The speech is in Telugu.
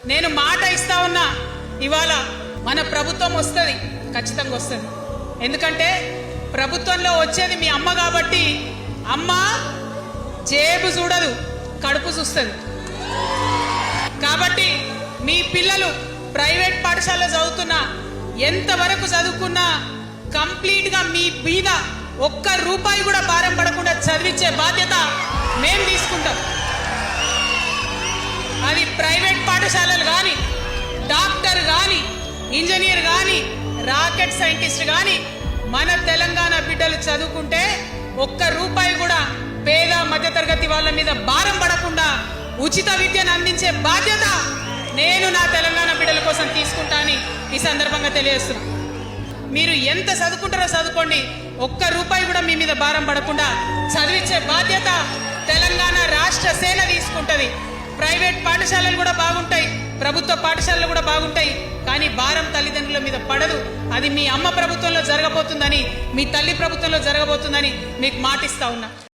నేను మాట ఇస్తా ఉన్నా, ఇవాళ మన ప్రభుత్వం వస్తుంది, ఖచ్చితంగా వస్తుంది. ఎందుకంటే ప్రభుత్వంలో వచ్చేది మీ అమ్మ కాబట్టి అమ్మ జేబు చూడదు, కడుపు చూస్తుంది. కాబట్టి మీ పిల్లలు ప్రైవేట్ పాఠశాలలో చదువుతున్నా, ఎంతవరకు చదువుకున్నా కంప్లీట్ గా మీ మీద ఒక్క రూపాయి కూడా భారం పడకుండా చదివించే బాధ్యత మేము తీసుకుంటాం. అది ప్రైవేట్ పాఠశాలలు కానీ, డాక్టర్ కానీ, ఇంజనీర్ కానీ, రాకెట్ సైంటిస్ట్ కానీ మన తెలంగాణ బిడ్డలు చదువుకుంటే ఒక్క రూపాయి కూడా పేద మధ్యతరగతి వాళ్ళ మీద భారం పడకుండా ఉచిత విద్యను అందించే బాధ్యత నేను నా తెలంగాణ బిడ్డల కోసం తీసుకుంటా అని ఈ సందర్భంగా తెలియజేస్తున్నా. మీరు ఎంత చదువుకుంటారో చదువుకోండి, ఒక్క రూపాయి కూడా మీ మీద భారం పడకుండా చదివించే బాధ్యత తెలంగాణ రాష్ట్ర సేన తీసుకుంటది. ప్రైవేట్ పాఠశాలలు కూడా బాగుంటాయి, ప్రభుత్వ పాఠశాలలు కూడా బాగుంటాయి, కానీ భారం తల్లిదండ్రుల మీద పడదు. అది మీ అమ్మ ప్రభుత్వంలో జరగబోతుందని, మీ తల్లి ప్రభుత్వంలో జరగబోతుందని మీకు మాటిస్తా ఉన్నా.